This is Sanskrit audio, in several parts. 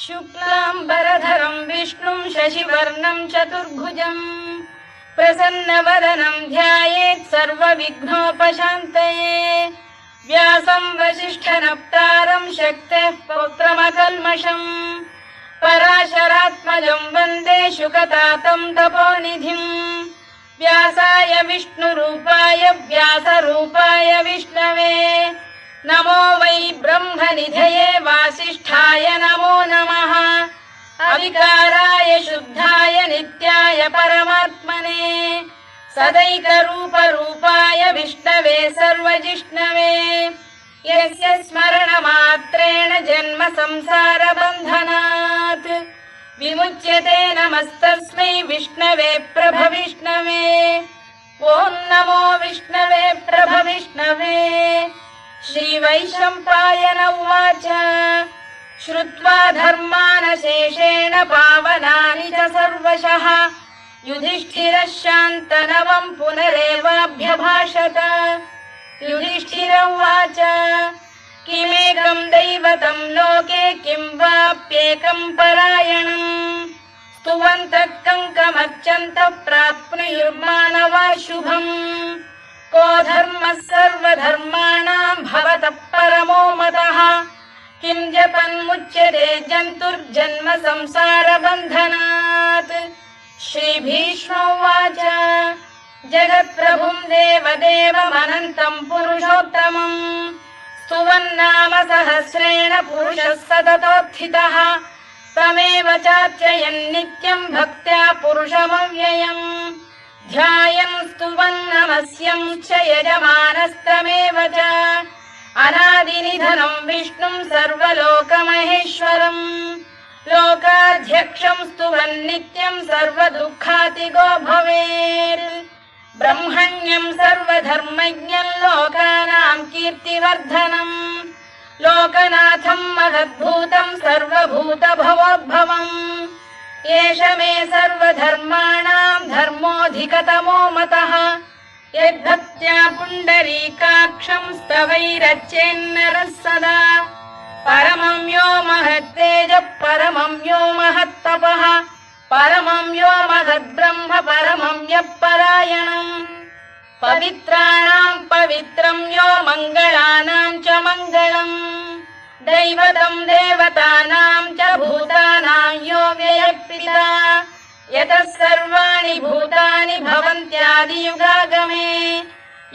शुक्लाम्बरधरं विष्णुं शशिवर्णं चतुर्भुजं प्रसन्नवदनं ध्यायेत् सर्वविघ्नोपशान्तये। व्यासं वसिष्ठनप्तारं शक्तेः पौत्रमकल्मषम् पराशरात्मजं वन्दे शुकतातं तपोनिधिम्। व्यासाय विष्णुरूपाय व्यासरूपाय विष्णवे नमो वै ब्रह्मनिधये वासिष्ठाय नमो नमः। अविकाराय शुद्धाय नित्याय परमात्मने सदैकरूपरूपाय विष्णवे सर्वजिष्णवे। यस्य स्मरणमात्रेण जन्म संसारबन्धनात् विमुच्यते नमस्तस्मै विष्णवे प्रभविष्णवे। ॐ नमो विष्णवे प्रभविष्णवे। श्रीवैशम्पायन उवाच श्रुत्वा धर्मानशेषेण पावनानि च सर्वशः युधिष्ठिरः शान्तनवं पुनरेवाभ्यभाषत। युधिष्ठिर उवाच किमेकं दैवतं लोके किं वाप्येकं परायणम् स्तुवन्तः कङ्कमर्चन्तः प्राप्नुयुर्मानवा शुभम्। को धर्मः सर्वधर्माणां भवतः परमो मतः किं जपन्मुच्यते जन्तुर्जन्म संसारबन्धनात्। श्रीभीष्मोवाच जगत्प्रभुं देवदेवमनन्तं पुरुषोत्तमम् स्तुवन्नाम सहस्रेण पुरुषः सततोत्थितः तमेव चार्चयन् नित्यं भक्त्या पुरुषमव्ययम्। ध्यायन् स्तुवन् नमस्यं च यजमानस्तमेव च अनादिनिधनं विष्णुं सर्वलोकमहेश्वरम् लोकाध्यक्षं स्तुवन् नित्यं सर्वदुःखातिगो भवेत्। ब्रह्मण्यं सर्वधर्मज्ञं लोकानां कीर्तिवर्धनम् लोकनाथं महद्भूतं सर्वभूतभवोद्भवम्। एष मे सर्वधर्माणां धर्मोऽधिकतमो मतः यद्भक्त्या पुण्डरीकाक्षं स्तवैरच्चेन्नरः सदा। परमं यो महत्तेजः परमं यो महत्तपः परमं यो महद्ब्रह्म परमं यः परायणम्। पवित्राणां पवित्रं यो मङ्गलानां च मङ्गलम् दैवतं देवतानां च भूतानां यो व्ययः यतः सर्वाणि भूतानि भवन्त्यादियुगागमे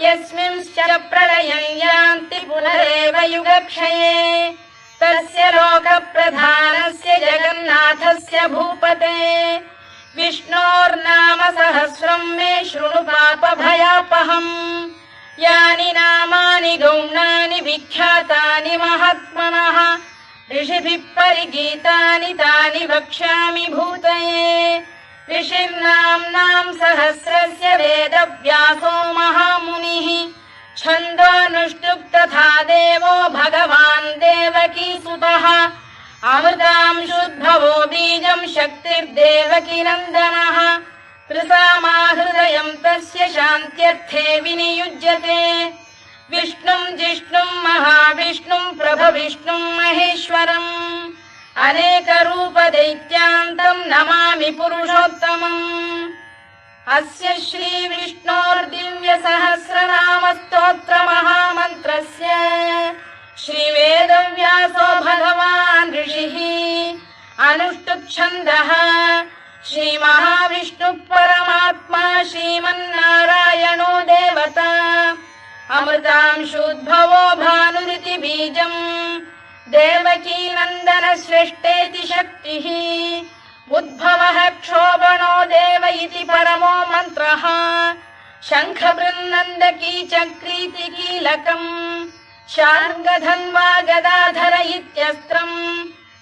यस्मिंश्च प्रलयं यान्ति पुनरेव युगक्षये तस्य लोकप्रधानस्य जगन्नाथस्य भूपते विष्णोर्नाम सहस्रं मे शृणु पापभयापहम्। यानि नामानि गौणानि विख्यातानि महात्मनः ऋषिभिः परिगीतानि तानि वक्ष्यामि भूतये। ऋषिर्नाम्नां सहस्रस्य वेदव्यासो महामुनिः छन्दोऽनुष्टुप् तथा देवो भगवान् देवकीसुतः अमृतांशुद्भवो बीजं शक्तिर्देवकीनन्दनः त्रिसामा हृदयं तस्य शान्त्यर्थे विनियुज्यते। विष्णुं जिष्णुं महाविष्णुं प्रभविष्णुं महेश्वरम् अनेकरूपदैत्यान्तं नमामि पुरुषोत्तमम्। अस्य श्रीविष्णोर्दिव्यसहस्रनामस्तोत्रमहामन्त्रस्य श्रीवेदव्यासो भगवान् ऋषिः अनुष्टुप्छन्दः श्रीमहाविष्णुः परमात्मा श्रीमन्नारायणो देवता अमृतांशुद्भवो भानुरिति बीजम् देवकीनन्दन श्रेष्ठेति शक्तिः उद्भवः क्षोभणो देव इति परमो मन्त्रः शङ्खबृन्नन्दकी चक्रीति कीलकम् शार्ङ्गधन्वा गदाधर इत्यस्त्रम्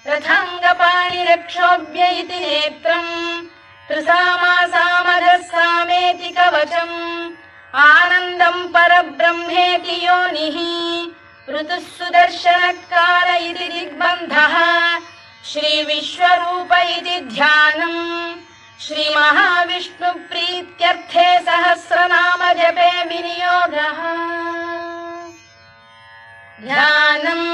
रथाङ्गपाणिरक्षोभ्य इति नेत्रम् त्रिसामा सामरः सामेति कवचम् आनन्दम् परब्रह्मेति योनिः ऋतुः सुदर्शनकाल इति दिग्बन्धः श्रीविश्वरूप इति ध्यानम् श्रीमहाविष्णुप्रीत्यर्थे सहस्रनाम जपे विनियोगः। ध्यानम्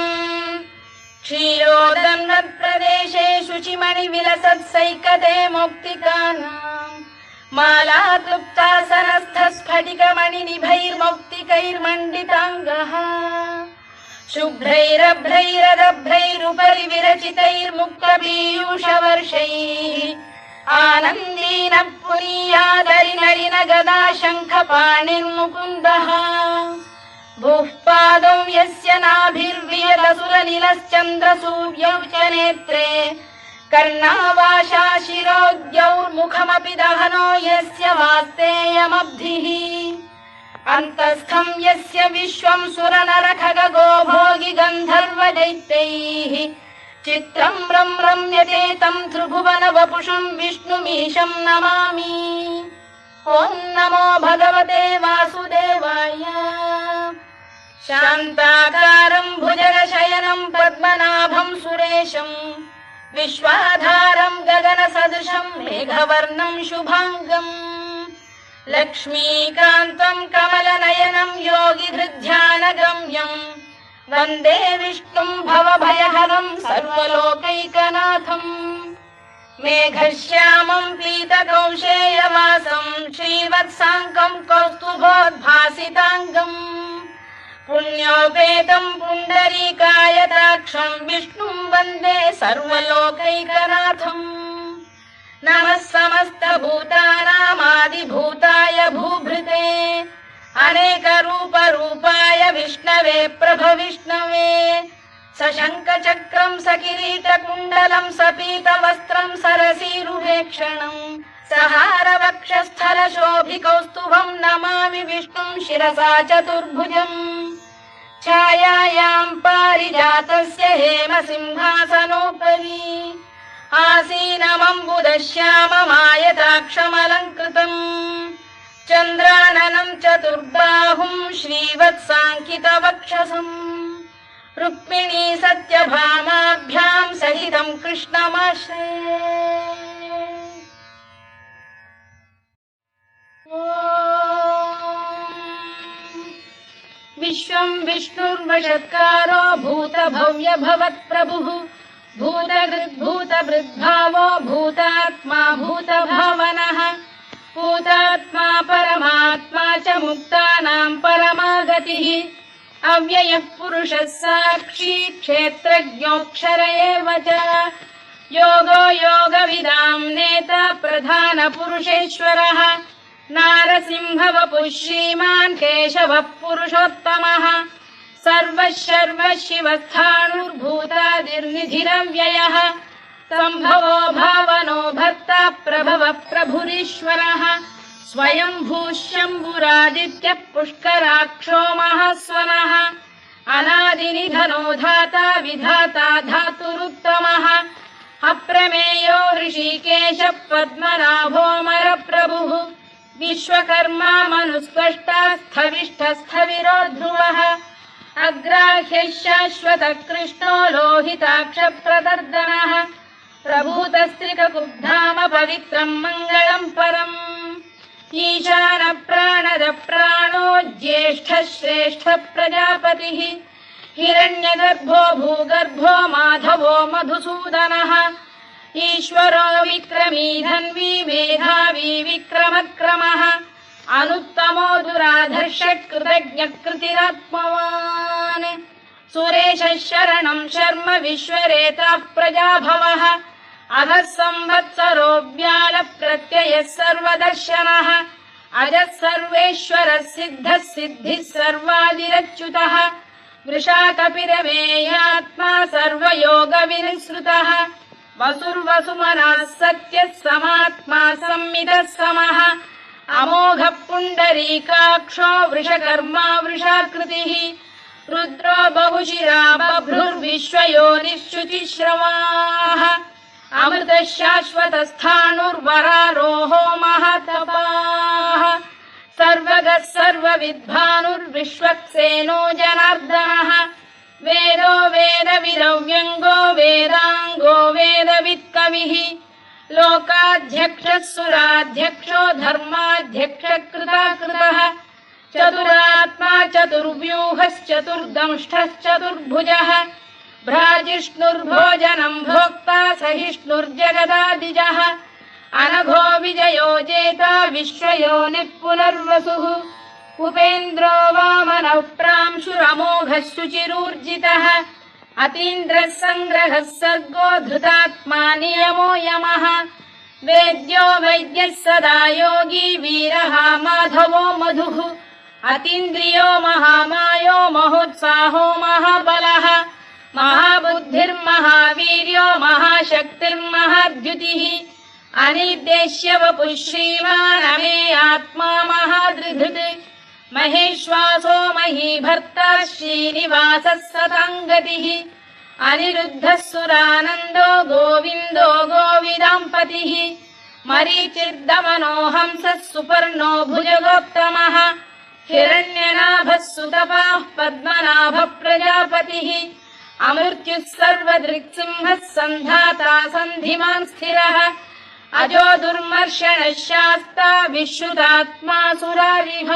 क्षीरोदन्वत्प्रदेशे शुचिमणि विलसत्सैकते मौक्तिकानाम् माला क्लुप्तासनस्थ स्फटिकमणिनिभैर्मौक्तिकैर्मण्डिताङ्गः शुभ्रैरभ्रैररभ्रैरुपरि विरचितैर्मुक्तपीयूषवर्षैः आनन्दीन पुनीयादरिनरिन गदा शङ्खपाणिर्मुकुन्दः भुः पादौ यस्य नाभिर्वियदसुरनिलश्चन्द्रसूर्यौ च नेत्रे कर्णावाशा शिरोद्यौर्मुखमपि दहनो यस्य वास्तेयमब्धिः अन्तस्थं यस्य विश्वं सुरनरखगो भोगि गन्धर्वदैत्यैः चित्रं रम्यते तं त्रिभुवन वपुषं विष्णुमीशं नमामि। ॐ नमो भगवते वासुदेवाय। शान्ताकारं भुजगशयनं पद्मनाभं सुरेशं विश्वाधारं गगनसदृशं मेघवर्णं शुभाङ्गम् लक्ष्मीकान्तं कमलनयनं योगिहृद्ध्यानगम्यं वन्दे विष्णुं भवभयहरं सर्वलोकैकनाथम् मेघश्यामं पीतकौशेयवासं श्रीवत्साङ्कं कौस्तुभोद्भासिताङ्गम् पुण्योपेतं पुण्डरीकायताक्षं विष्णुं वन्दे सर्वलोकैकनाथम् नमः समस्तभूतानामादिभूताय भूभृते अनेकरूपरूपाय विष्णवे प्रभविष्णवे सशङ्खचक्रं सकिरीटकुण्डलं सपीतवस्त्रं सरसीरुहेक्षणं सहारवक्षस्थलशोभिकौस्तुभं नमामि विष्णुं शिरसा चतुर्भुजम् छायायां पारिजातस्य हेमसिंहासनोपरि आसीनमम्बुदश्याममायताक्षमलङ्कृतम् चन्द्राननं चतुर्बाहुं श्रीवत्साङ्कितवक्षसम् रुक्मिणी सत्यभामाभ्यां सहितं कृष्णमाश्रये। विश्वं विष्णुर्वषत्कारो भूतभव्य भवत्प्रभुः भूतभृद्भावो भूतात्मा भूतभावनः भूतात्मा परमात्मा च मुक्तानां परमागतिः अव्ययः पुरुषः साक्षी क्षेत्रज्ञोऽक्षर एव च योगो योगविदां नेता प्रधानपुरुषेश्वरः नारसिंहवपुः श्रीमान् केशवः पुरुषोत्तमः सर्वः शर्वः शिवस्थाणुर्भूतादिर्निधिरव्ययः सम्भवो भावनो भर्ता प्रभवः प्रभुरीश्वरः स्वयंभूः शम्भुरादित्यः पुष्कराक्षो महास्वनः अनादिनिधनो धाता विधाता धातुरुत्तमः अप्रमेयो ऋषिकेशः पद्मनाभोऽमरप्रभुः विश्वकर्मा मनुस्पष्टा स्थविष्ठस्थविरो ध्रुवः अग्राह्यः शाश्वतः कृष्णो लोहिताक्षप्रदर्दनः प्रभूतस्त्रिककुब्धाम पवित्रं मङ्गलं परम् ईशानः प्राणदः प्राणो ज्येष्ठः श्रेष्ठः प्रजापतिः हिरण्यगर्भो भूगर्भो माधवो मधुसूदनः ईश्वरो विक्रमी धन्वी मेधावी विक्रमक्रमः अनुत्तमो दुराधर्षः कृतज्ञः कृतिरात्मवान् सुरेशः शरणं शर्म विश्वरेता प्रजाभवः अधः संवत्सरो व्यालः प्रत्ययः सर्वदर्शनः अजः सर्वेश्वरः सिद्धः सिद्धिः सर्वादिरच्युतः वृषाकपिरमेयात्मा सर्वयोगविनिसृतः वसुर्वसुमनः सत्यः समात्मा संमितः समः अमोघः पुण्डरीकाक्षो वृषकर्मा वृषाकृतिः रुद्रो बहुशिरा बभ्रुर्विश्वयोनिश्रुतिश्रवाः अमृतः शाश्वतस्थाणुर्वरारोहो महातपाः सर्वगः सर्वविद्भानुर्विश्वक्सेनो जनार्दनः वेदो वेदविरव्यङ्गो वेदाङ्गो वेदवित्कविः लोकाध्यक्षः सुराध्यक्षो धर्माध्यक्षः कृताकृतः चतुरात्मा चतुर्व्यूहश्चतुर्दंष्टश्चतुर्भुजः भ्राजिष्णुर्भोजनम् भोक्ता सहिष्णुर्जगदादिजः अनघो विजयो जेता विश्वयोनिः पुनर्वसुः उपेन्द्रो वामनः प्रांशुरमोघः शुचिरूर्जितः अतीन्द्रः सङ्ग्रहः सर्गो धृतात्मा नियमो यमः वेद्यो वैद्यः सदा योगी वीरः माधवो मधुः अतीन्द्रियो महामायो महोत्साहो महाबलः महाबुद्धिर्महावीर्यो महाशक्तिर्महाद्युतिः अनिर्देश्य वपुः श्रीमान् अमेय आत्मा महादृधृत् महेश्वासो महीभर्ता श्रीनिवासः सताङ्गतिः अनिरुद्धः सुरानन्दो गोविन्दो गोविदाम्पतिः मरीचिर्दमनो हंसः सुपर्णो भुजगोत्तमः हिरण्यनाभः सुतपाः पद्मनाभः प्रजापतिः अमृत्युः सर्वदृक्सिंहः सन्धाता सन्धिमान् स्थिरः अजो दुर्मर्षणः शास्ता विश्रुतात्मा सुरारिः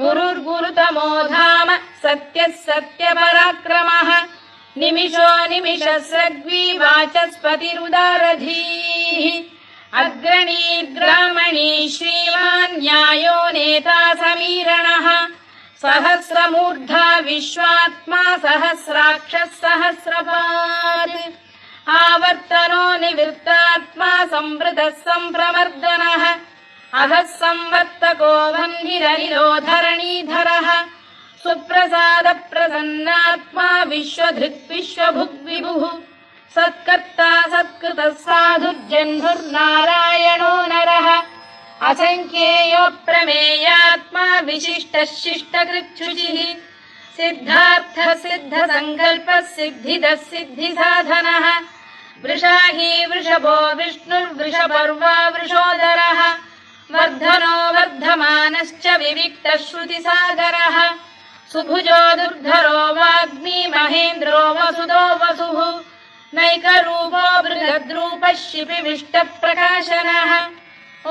गुरुर्गुरुतमो धाम सत्यः सत्यपराक्रमः निमिषो निमिषस्रग्वी वाचस्पतिरुदारधीः अग्रणी ग्रामणी श्रीमान् न्यायो नेता समीरणः सहस्रमूर्धा विश्वात्मा सहस्राक्षः सहस्रपात् आवर्तनो निवृत्तात्मा संवृतः सम्प्रवर्धनः अहः संवर्तको वह्निरनिलो धरणीधरः सुप्रसाद प्रसन्नात्मा विश्वधृत् विश्वभुग्विभुः सत्कर्ता सत्कृतः साधुर्जह्नुर्नारायणो नरः असङ्ख्येयो प्रमेयात्मा विशिष्टः शिष्टकृच्छुचिः सिद्धार्थः सिद्धसङ्कल्पः सिद्धिदः सिद्धिसाधनः वृषाही वृषभो विष्णुर्वृषपर्वा वृषोदरः वर्धनो वर्धमानश्च विविक्तः श्रुतिसागरः सुभुजो दुर्धरो वाग्मी महेन्द्रो वसुदो वसुः नैकरूपो बृहद्रूपः शिपिविष्टप्रकाशनः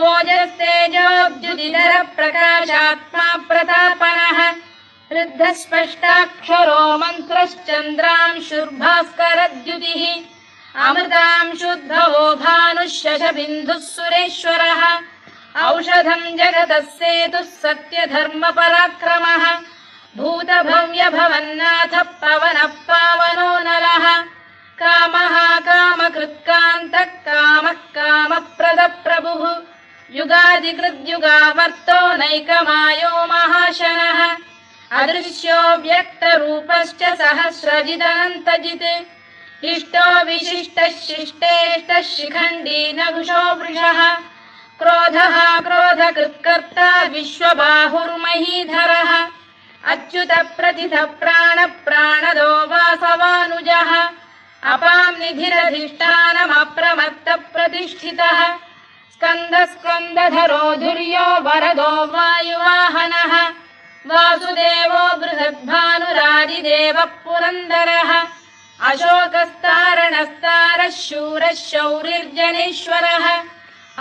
ओजस्तेजोऽब्जुदिधरः प्रकाशात्मा प्रतापनः वृद्धस्पष्टाक्षरो मन्त्रश्चन्द्रांशुर्भास्करद्युतिः अमृतांशुद्धवो भानुः शशबिन्दुः सुरेश्वरः औषधम् जगतः सेतुः सत्यधर्मपराक्रमः भूतभव्यभवन्नाथः पवनः पावनो नलः कामः कामकृत्कान्तः कामः कामप्रदप्रभुः युगादिकृद्युगावर्तो नैकमायो महाशनः अदृश्यो व्यक्तरूपश्च सहस्रजिदनन्तजित् इष्टो विशिष्टः शिष्टेष्टः शिखण्डी नघुषो वृषः क्रोधः क्रोधकृत्कर्ता विश्वबाहुर्महीधरः अच्युतः प्रतिथः प्राणदो वासवानुजः अपां निधिरधिष्ठानमप्रमत्तः प्रतिष्ठितः स्कन्दधरो धुर्यो वरदो वायुवाहनः वासुदेवो बृहद्भानुरादिदेवः पुरन्दरः अशोकस्तारणस्तारः शूरः शौरिर्जनेश्वरः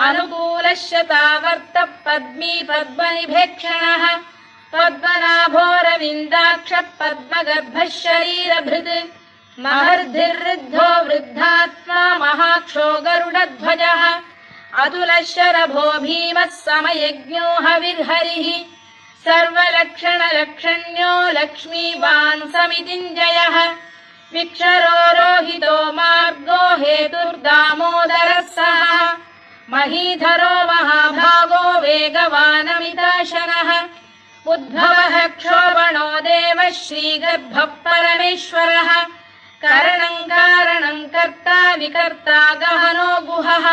अनुकूलः शतावर्तः पद्मी पद्मनिभेक्षणः पद्मनाभोरविन्दाक्षः पद्मगर्भः शरीरभृत् महर्धिर्वृद्धो वृद्धात्मा महाक्षो गरुडध्वजः अतुलः शरभो भीमः समयज्ञो हविर्हरिः सर्वलक्षणलक्षण्यो लक्ष्मीवान् समितिञ्जयः विक्षरो रोहितो मार्गो हेतुर्दामोदरः सः महीधरो महाभागो वेगवानमिताशनः उद्भवः क्षोभणो देवः श्रीगर्भः परमेश्वरः करणम् कारणम् कर्ता विकर्ता गहनो गुहः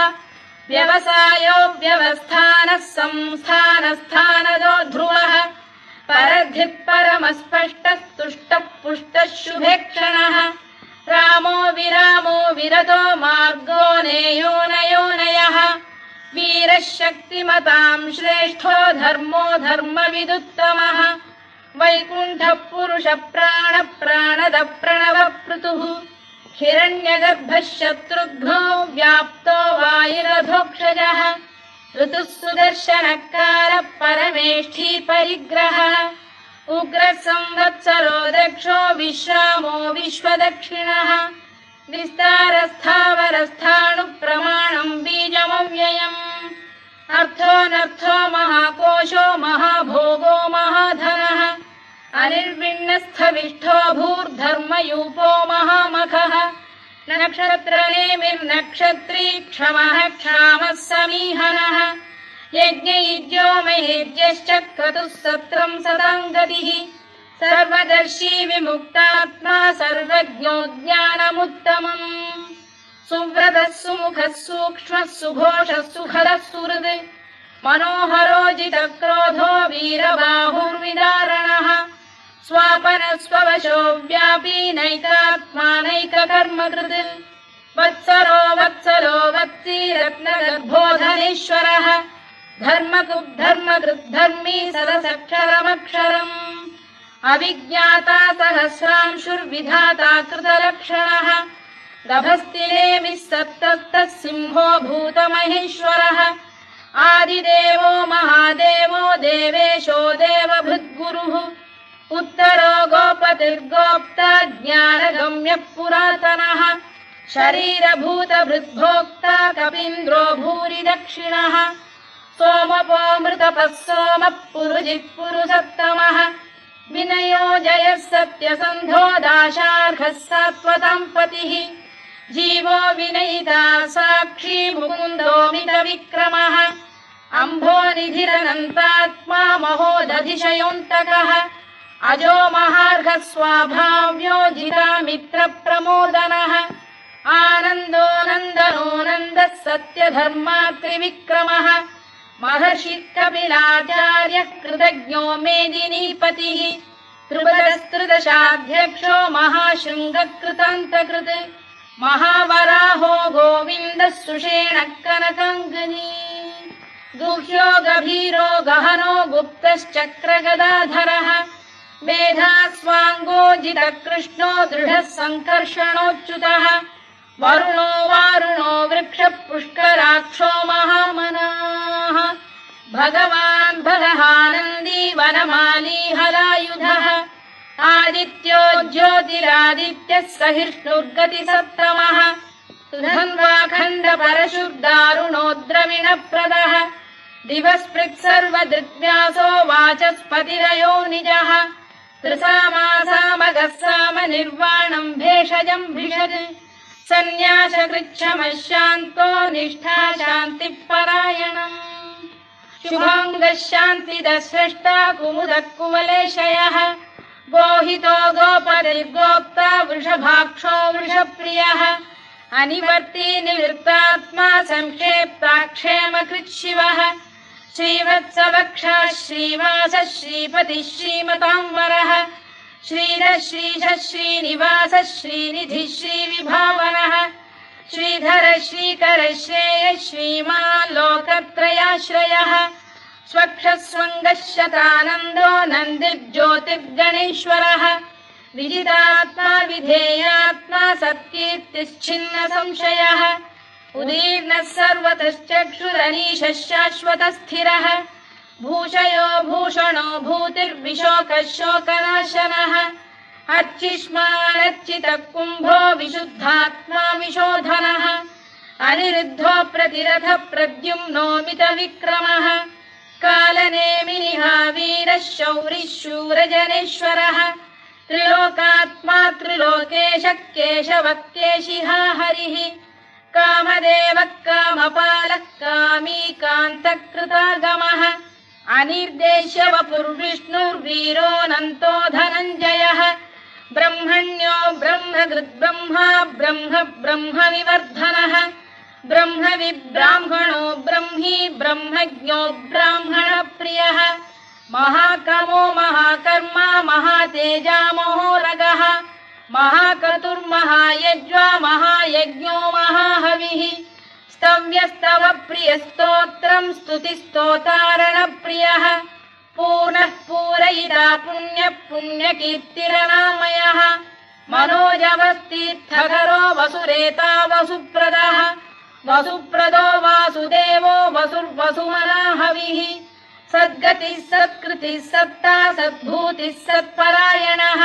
व्यवसायो व्यवस्थानः संस्थानस्थानदो ध्रुवः परद्धिः परमस्पष्टः तुष्टः पुष्टः शुभेक्षणः रामो विरामो विरतो मार्गो नेयोनयोनयः वीरः शक्तिमताम् श्रेष्ठो धर्मो धर्मविदुत्तमः वैकुण्ठः पुरुषः प्राणदः प्रणवपृतुः हिरण्यगर्भः शत्रुघ्नो व्याप्तो वायुरधोक्षजः ऋतुः सुदर्शनकारः परमेष्ठी परिग्रहः उग्रः संवत्सरो दक्षो विश्रामो विश्वदक्षिणः विस्तारस्थावरस्थाणुप्रमाणम् बीजमव्ययम् अर्थोऽनर्थो महाकोशो महाभोगो महाधनः अनिर्विण्णस्थविष्ठो भूर्धर्मयूपो महामखः नक्षत्रनेमिर्नक्षत्री क्षमः क्षामः समीहनः यज्ञयुज्यो महेज्यश्च क्रतुः सत्रम् सदाङ्गतिः सर्वदर्शी विमुक्तात्मा सर्वज्ञो ज्ञानमुत्तमम् सुव्रतः सुमुखः सूक्ष्मः सुघोषः सुखदः सुहृद् मनोहरो जितक्रोधो वीरबाहुर्विदारणः स्वापनः स्ववशो व्यापी नैकात्मानैककर्मकृत् वत्सरो वत्सलो वत्सी रत्नगर्भोधनेश्वरः धर्मकृद्धर्मी सरसक्षरमक्षरम् अविज्ञाता सहस्रांशुर्विधाता कृतलक्षणः गभस्तिनेमिः सप्तस्तः सिंहो भूतमहेश्वरः आदिदेवो महादेवो देवेशो देवभृद्गुरुः उत्तरो गोपतिर्गोप्ता ज्ञानगम्यः पुरातनः शरीरभूतभृद्भोक्ता कपीन्द्रो भूरि दक्षिणः सोमपोऽमृतपः सोमः पुरुजित् पुरुषोत्तमः विनयो जयः सत्यसन्धो दाशार्हः सात्वताम् पतिः जीवो विनयिता साक्षी मुकुन्दो मितविक्रमः अम्भोनिधिरनन्तात्मा महोदधिशयोऽन्तकः अजो महार्घः स्वाभाव्यो जितामित्रप्रमोदनः आनन्दो नन्दनो नन्दः सत्यधर्मा त्रिविक्रमः महर्षिः कपिलाचार्यः कृतज्ञो मेदिनीपतिः त्रिपदस्त्रिदशाध्यक्षो महाशृङ्गकृतान्तकृत् महावराहो गोविन्दः सुषेणः कनकाङ्गनी गुह्यो गभीरो गहनो गुप्तश्चक्रगदाधरः मेधास्वाङ्गो जितकृष्णो दृढः सङ्कर्षणोच्युतः वरुणो वारुणो वृक्षः पुष्कराक्षो महामनाः भगवान् भगहानन्दी वनमाली हलायुधः आदित्यो ज्योतिरादित्यः सहिष्णुर्गतिसत्तमः सुधन्वाखण्ड परशुर्दारुणो द्रविणप्रदः दिवस्पृक्सर्वदृग्व्यासो वाचस्पतिरयो निजः त्रिसामासामगः साम निर्वाणम् भेषजम् भिषज सन्न्यासकृच्छमः शान्तो निष्ठा शान्तिः परायणम् शुभाङ्गः शान्तिदः स्रष्टा कुमुदः कुवलेशयः गोहितो गोपतिर्गोप्ता वृषभाक्षो वृषप्रियः अनिवर्ती निवृत्तात्मा संक्षेप्ताक्षेमकृत् शिवः श्रीवत्सवक्षः श्रीवासः श्रीपतिः श्रीमताम्बरः श्रीधः श्रीशः श्रीनिवासः श्रीनिधिः श्रीविभावनः श्रीधरः श्रीकरः श्रेयः श्रीमान् लोकत्रयाश्रयः स्वक्षः स्वङ्गः शतानन्दो नन्दिर्ज्योतिर्गणेश्वरः विजितात्मा विधेयात्मा सत्कीर्तिश्छिन्न संशयः उदीर्णः सर्वतश्चक्षुरनीशः शाश्वतस्थिरः भूषयो भूषणो भूतिर्विशोकः शोकनाशनः अर्चिष्मानर्चितः कुम्भो विशुद्धात्मा विशोधनः अनिरुद्धो प्रतिरथः प्रद्युम्नो मितविक्रमः कालनेमिनिः वीरः शौरिः शूरजनेश्वरः त्रिलोकात्मा त्रिलोकेशः केशवः केशिहा हरिः कामदेवः कामपालः कामी कान्तकृतागमः अनिर्देश्य वपुर्विष्णुर्वीरोऽनन्तो धनञ्जयः ब्रह्मण्यो ब्रह्मकृद्ब्रह्मा ब्रह्म ब्रह्मविवर्धनः ब्रह्मविब्राह्मणो ब्रह्मी ब्रह्मज्ञो ब्राह्मणप्रियः महाकमो महाकर्मा महातेजा महोरगः महाक्रतुर्महायज्वा महायज्ञो महाहविः स्तव्यस्तव प्रियस्तोत्रम् स्तुतिस्तोतारणप्रियः पूर्णः पूरयिता पुण्यः पुण्यकीर्तिरनामयः मनोजवस्तीर्थकरो वसुरेता वसुप्रदः वसुप्रदो वासुदेवो वसुर्वसुमनाहविः सद्गतिः सत्कृतिः सत्ता सद्भूतिः सत्परायणः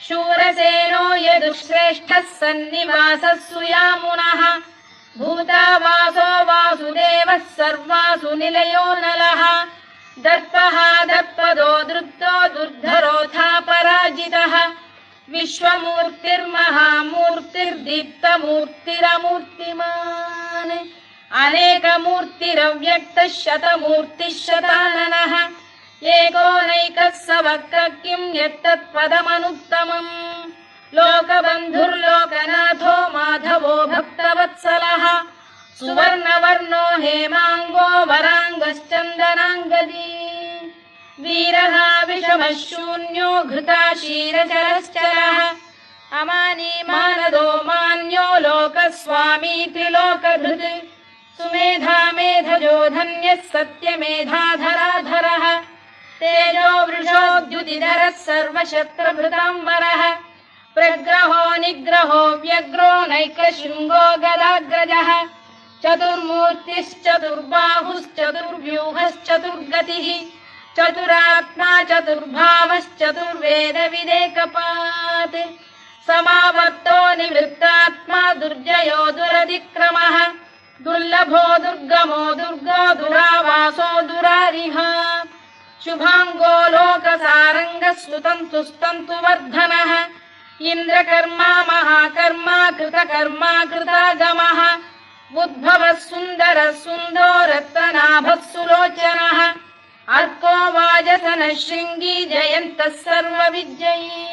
शूरसेनो यदुश्रेष्ठः सन्निवासः सुयामुनः भूतावासो वासुदेवः सर्वासु निलयो नलः दर्पः दर्पदो दृप्तो दुर्धरोऽथा पराजितः विश्वमूर्तिर्महामूर्तिर्दीप्तमूर्तिरमूर्तिमान् अनेकमूर्तिरव्यक्तः शतमूर्तिः शताननः एकोनैकः स वक्र किं यत्तत्पदमनुत्तमम् लोकबन्धुर्लोकनाथो माधवो भक्तवत्सलः सुवर्णवर्णो हेमाङ्गो वराङ्गश्चन्दनाङ्गदी वीरः विषमः शून्यो घृताशीरचरश्चरः अमानी मानदो मान्यो लोकस्वामी त्रिलोकधृत् सुमेधा मेधजो धन्यः सत्यमेधाधराधरः तेजो वृषोद्युतिधरः सर्वशस्त्रभृताम्बरः प्रग्रहो निग्रहो व्यग्रो नैकशृङ्गो गदाग्रजः चतुर्मूर्तिश्चतुर्बाहुश्चतुर्व्यूहश्चतुर्गतिः चतुरात्मा चतुर्भावश्चतुर्वेदविदेकपात् समावर्तो निवृत्तात्मा दुर्जयो दुरतिक्रमः दुर्लभो दुर्गमो दुर्गो दुरावासो दुरारिः शुभाङ्गो लोकसारङ्गः स्तुतन्तु वर्धनः इन्द्रकर्मा महाकर्मा कृतकर्मा कृतागमः उद्भवः सुन्दरः सुन्दो रत्ननाभः सुलोचनः अर्को वाजसनः शृङ्गी जयन्तः सर्वविजयी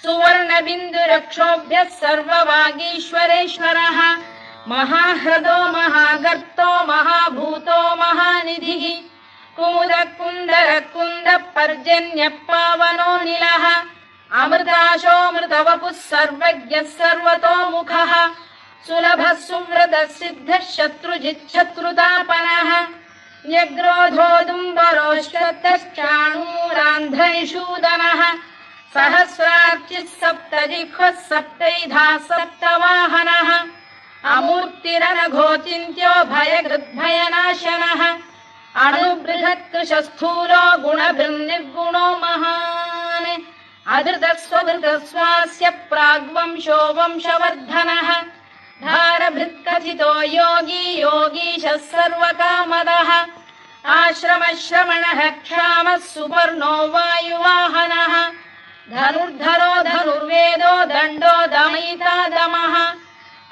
सुवर्णबिन्दुरक्षोभ्यः सर्ववागीश्वरेश्वरः महाह्रदो महागर्तो महाभूतो महानिधिः कुमुदकुन्दर कुन्दः पर्जन्यः पावनो निलः अमृताशोऽमृतवपुः सर्वज्ञः सर्वतोमुखः सुलभः सुव्रतः सिद्धः शत्रुजिच्छत्रुतापनः न्यग्रोधोदुम्बरोश्चतश्चाणूरान्ध्रनिषूदनः सहस्रार्चिः सप्तजिह्वः सप्तैधाः सप्तवाहनः अमूर्तिरनघोचिन्त्यो भयकृद्भयनाशनः अणुबृहत्कृशस्थूलो गुणभृन्निर्गुणो महान् अधृतस्वधृतस्वास्य प्राग्वंशो वंशवर्धनः धारभृत्कथितो योगी योगीशः सर्वकामदः आश्रमश्रमणः क्षामः सुपर्णो वायुवाहनः धनुर्धरो धनुर्वेदो दण्डो दमयिता दमः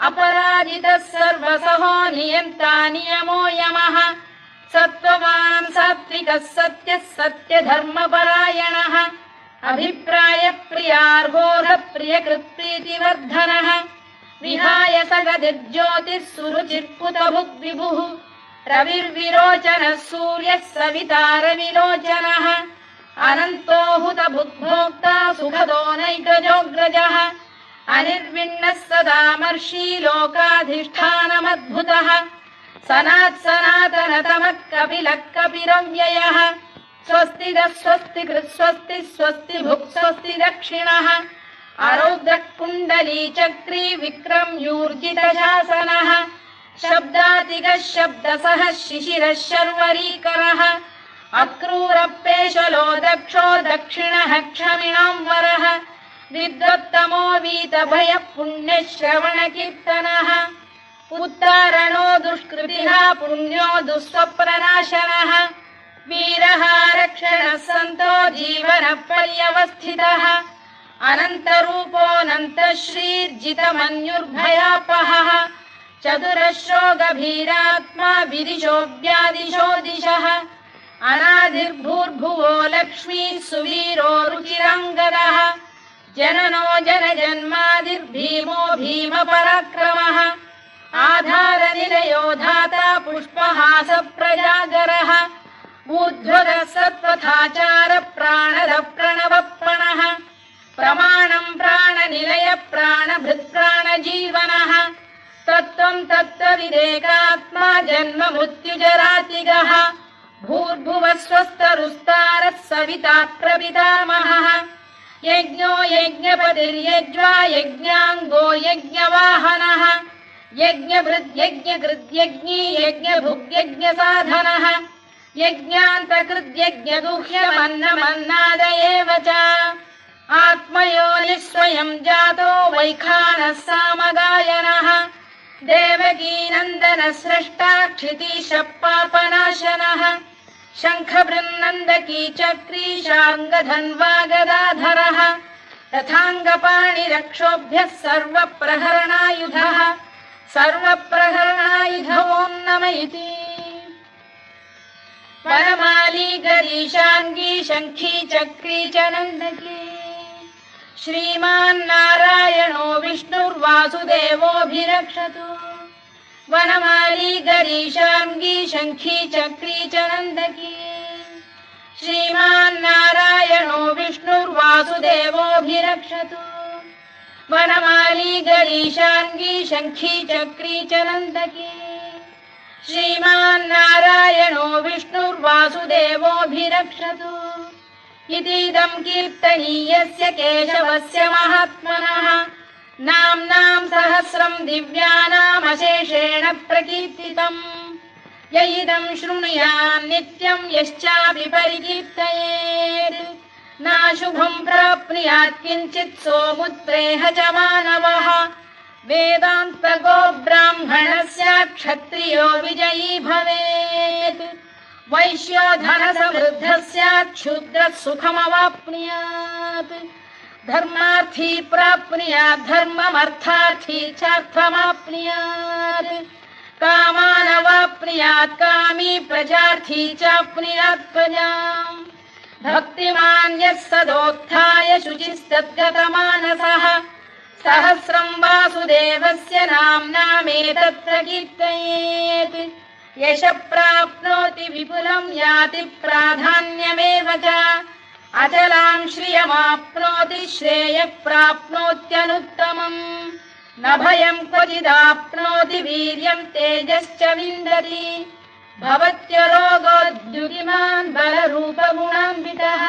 अपराजितः सर्वसहो नियन्ता नियमो यमः सत्त्ववान् सात्विकः सत्यः सत्यधर्मपरायणः अभिप्रायप्रियार्होः प्रियकृत्प्रीतिवर्धनः विहाय सगदिर्ज्योतिः सुरुचिर्पुतभुग्विभुः रविर्विरोचनः सूर्यः सविता रविलोचनः अनन्तो हुतभुग्भोक्ता सुखदो नैकजोऽग्रजः अनिर्विण्णः सदामर्षी लोकाधिष्ठानमद्भुतः सनातनतमः कपिलः कपिरव्ययः स्वस्तिदः स्वस्तिकृत् स्वस्ति स्वस्ति भुक् स्वस्ति दक्षिणः आरौद्रः कुण्डली चक्री विक्रम्यूर्जितशासनः शब्दातिगः शब्दसः शिशिरः शर्वरीकरः अक्रूरपेशलो दक्षो दक्षिणः क्षमिणाम्बरः विद्वत्तमो वीतभयः पुण्यश्रवणकीर्तनः उत्तारणो दुष्कृतिः पुण्यो दुःस्वप्ननाशनः वीरः रक्षणः सन्तो जीवनः पर्यवस्थितः अनन्तरूपोऽनन्तश्रीर्जितमन्युर्भयापहः चतुरश्रो गभीरात्मा विदिशो व्यादिशो दिशः अनादिर्भूर्भुवो लक्ष्मी सुवीरो रुचिराङ्गदः जननो जनजन्मादिर्भीमो भीमपराक्रमः आधारनिलयो धाता पुष्पहासप्रजागरः ऊर्ध्वरः सत्त्वथाचार प्राणदः प्रणवप्रणः प्रमाणं प्राणनिलय प्राणभृत्प्राणजीवनः तत्त्वं तत्त्वविदेकात्मा जन्म मृत्युजरातिगः भूर्भुवः स्वस्तरुस्तारः सविता प्रपितामहः यज्ञो यज्ञपतिर्यज्वा यज्ञाङ्गो यज्ञवाहनः यज्ञभृद्यज्ञकृद्यज्ञी यज्ञभुग्यज्ञसाधनः यज्ञान्तकृद्यज्ञगुह्यमन्नमन्नादयेव च आत्मयोनिः स्वयं जातो वैखानः सामगायनः देवकीनन्दन स्रष्टा क्षितीशः पापनाशनः शङ्खबृन्नन्दकी चक्री शार्ङ्गधन्वा गदाधरः रथाङ्गपाणिरक्षोभ्यः सर्वप्रहरणायुधः ॐ नमः इति वनमाली गरीशाङ्गी शङ्खी चक्री च नन्दकी श्रीमान्नारायणो विष्णुर्वासुदेवोऽभिरक्षतु वनमाली गरीशाङ्गी शङ्खी चक्री च नन्दकी श्रीमान्नारायणो विष्णुर्वासुदेवोऽभिरक्षतु वनमाली गरीशाङ्गी शङ्खी चक्री च नन्दकी श्रीमान्नारायणो विष्णुर्वासुदेवोऽभिरक्षतु इतीदं कीर्तनीयस्य केशवस्य महात्मनः नाम्नां सहस्रं दिव्यानामशेषेण प्रकीर्तितम् य इदं शृणुयात् नित्यं यश्चापि परिकीर्तयेत् नाशुभं प्राप्नुयात् किञ्चित् सोमुत्प्रेह च मानवः वेदान्तगो ब्राह्मणस्य क्षत्रियो विजयी भवेत् वैश्यो धनसमृद्धस्य क्षुद्रः सुखमवाप्नुयात् धर्मार्थी प्राप्नुयात् धर्ममर्थार्थी चार्थमाप्नुयात् कामानवाप्नुयात् कामी प्रजार्थी चाप्नुयात् प्रजाम् भक्तिमान् यः सदोत्थाय शुचिस्तद्गतमानसः सहस्रं वासुदेवस्य नाम्नामेतत् प्रकीर्तयेत् यशः प्राप्नोति विपुलं याति प्राधान्यमेव च अचलां श्रियमाप्नोति श्रेयः प्राप्नोत्यनुत्तमम् न भयं क्वचिदाप्नोति वीर्यं तेजश्च विन्दति भवत्य रोगोद्युतिमान् बलरूपगुणान्वितः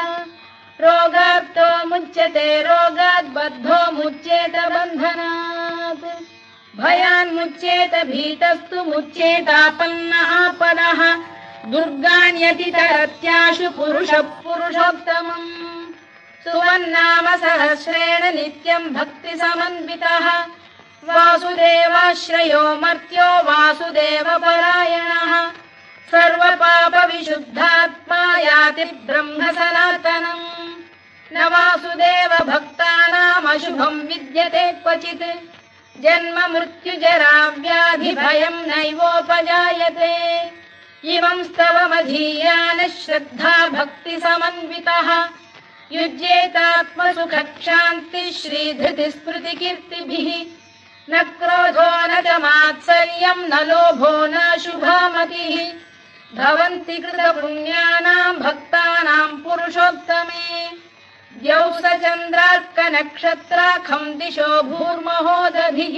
रोगार्तो मुच्यते रोगात् बद्धो मुच्येत बन्धनात् भयान्मुच्येत भीतस्तु मुच्येतापन्न आपदः दुर्गाण्यतितरत्याशु पुरुषः पुरुषोत्तमम् सुवन्नाम सहस्रेण नित्यं भक्तिसमन्वितः वासुदेवाश्रयो मर्त्यो वासुदेवपरायणः सर्वपापविशुद्धात्मा याति ब्रह्म सनातनम् न वासुदेव भक्तानामशुभं विद्यते क्वचित् जन्म मृत्युजरा व्याधि भयं नैवोपजायते इमं स्तवमधीयानः श्रद्धा भक्तिसमन्वितः युज्येतात्मसुखक्षान्तिः श्रीधृतिस्मृतिकीर्तिभिः न क्रोधो न च मात्सर्यं न लोभो न शुभामतिः भवन्ति कृतपुण्यानां भक्तानां पुरुषोत्तमे द्यौः स चन्द्रार्कनक्षत्राखं दिशो भूर्महोदधिः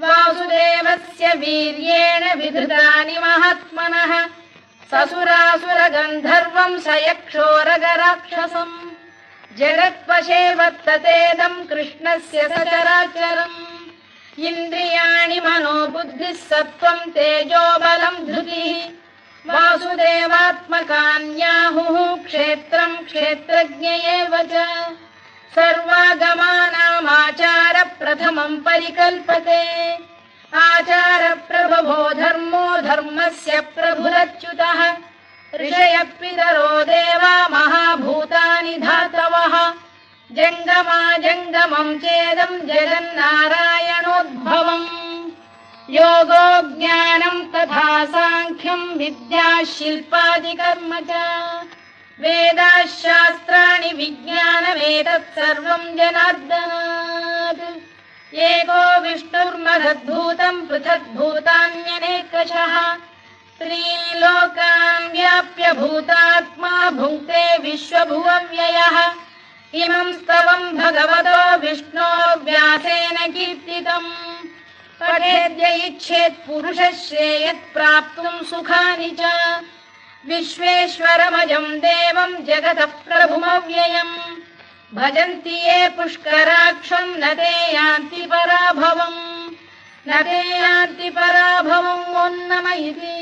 वासुदेवस्य वीर्येण विधृतानि महात्मनः ससुरासुरगन्धर्वं स यक्षोरगराक्षसम् जगत्वशे वर्ततेदं कृष्णस्य सचराचरम् इन्द्रियाणि मनो बुद्धिः सत्त्वं तेजो बलं धृतिः वासुदेवात्मकान्याहुः क्षेत्रं क्षेत्रज्ञ एव च सर्वागमानामाचार प्रथमं परिकल्पते आचार प्रभवो धर्मो धर्मस्य प्रभुरच्युतः ऋषयः पितरो देवा महाभूतानि धातवः जङ्गमा जङ्गमं चेदं जगन्नारायणोद्भवम् योगो ज्ञानं तथा साङ्ख्यं विद्या शिल्पादिकर्म च वेदाः शास्त्राणि विज्ञानमेतत् सर्वं जनार्दनात् एको विष्णुर्महद्भूतं पृथग्भूतान्यनेकशः त्रीन् लोकान् व्याप्य भूतात्मा भुङ्क्ते विश्वभुवव्ययः इमं स्तवं भगवतो विष्णोर्व्यासेन कीर्तितम् पठेद्य इच्छेत् पुरुषः श्रेयः प्राप्तुं सुखानि च विश्वेश्वरमजं देवं जगतः प्रभुमव्ययम् भजन्ति ये पुष्कराक्षं न ते यान्ति पराभवम् न ते यान्ति पराभवम् ॐ नमः इति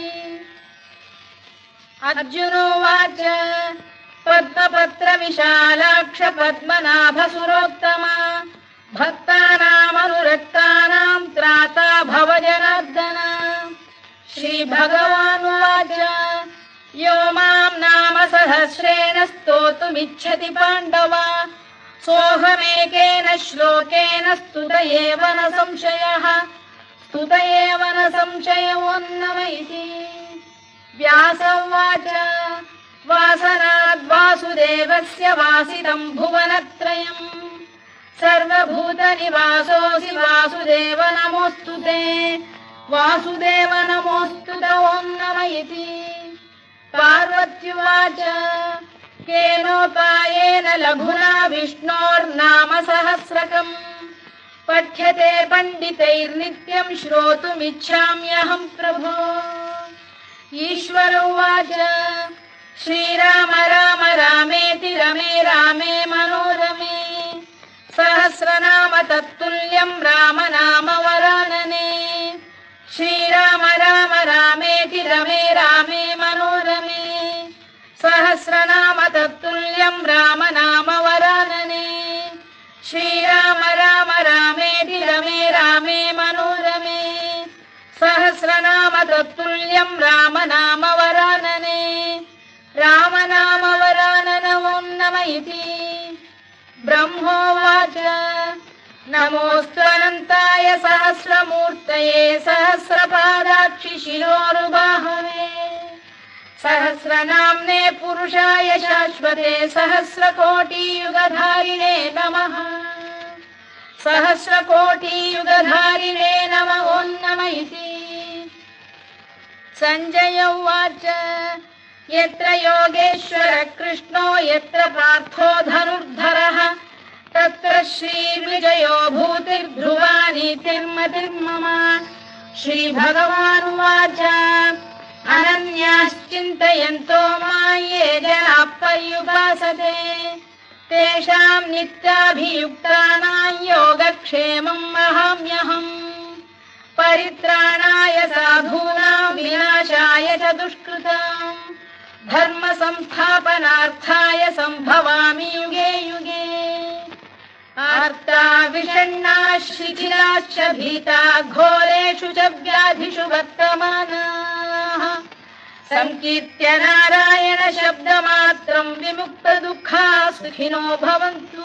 अर्जुनोवाच पद्मपत्रविशालाक्ष पद्मनाभसुरोत्तमा भक्तानामनुरक्तानां त्राता भवजनार्दन। श्रीभगवानुवाच यो मां नाम सहस्रेण स्तोतुमिच्छति पाण्डव सोऽहमेकेन श्लोकेन स्तुत एव न संशयः स्तुत एव न संशयोऽन्नम इति। व्यास उवाच वासनाद्वासुदेवस्य वासितं भुवनत्रयम् सर्वभूतनिवासोऽसि वासुदेव नमोऽस्तुते वासुदेव नमोऽस्तुते ॐ नमः इति। पार्वत्युवाच केनोपायेन लघुना विष्णोर्नाम सहस्रकम् पठ्यते पण्डितैर्नित्यं श्रोतुमिच्छाम्यहं प्रभो। ईश्वर उवाच श्रीराम राम रामेति रमे रामे मनोरमे सहस्रनाम तत्तुल्यं राम नाम वरानने। श्रीराम राम रामेति रमे रामे मनोरमे सहस्रनाम तत्तुल्यं राम नाम वरानने। श्रीराम राम रामेति रमे रामे मनोरमे सहस्रनाम तत्तुल्यं राम नाम वरानने। राम नाम वरानन ॐ नमः इति। ब्रह्मोवाच नमोऽस्तु अनन्ताय सहस्रमूर्तये सहस्रपादाक्षि शिरोरुबाहवे सहस्रनाम्ने पुरुषाय शाश्वते सहस्रकोटियुगधारिणे नमः सहस्रकोटियुगधारिणे नमः ॐ नमः इति। सञ्जय उवाच यत्र योगेश्वर कृष्णो यत्र पार्थो धनुर्धरः तत्र श्रीर्विजयो भूतिर्ध्रुवा नीतिर्मतिर्मम। श्रीभगवानुवाच अनन्याश्चिन्तयन्तो मां ये जनाः पर्युपासते तेषां नित्याभियुक्तानां योगक्षेमं वहाम्यहम्। परित्राणाय साधूनां विनाशाय च दुष्कृतां धर्म संस्थापनार्थाय सम्भवामि युगे युगे। आर्ता विषण्णा शिथिलाश्च भीता घोरेषु च व्याधिषु वर्तमानाः संकीर्त्य नारायण शब्दमात्रं विमुक्तदुःखाः सुखिनो भवन्तु।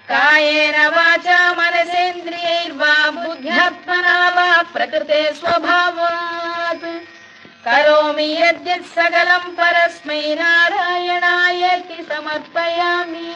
कायेन वाचा मनसेन्द्रियैर्वा बुद्ध्यात्मना वा प्रकृते स्वभावात् करोमि यद्यत् सकलं परस्मै नारायणायेति समर्पयामि।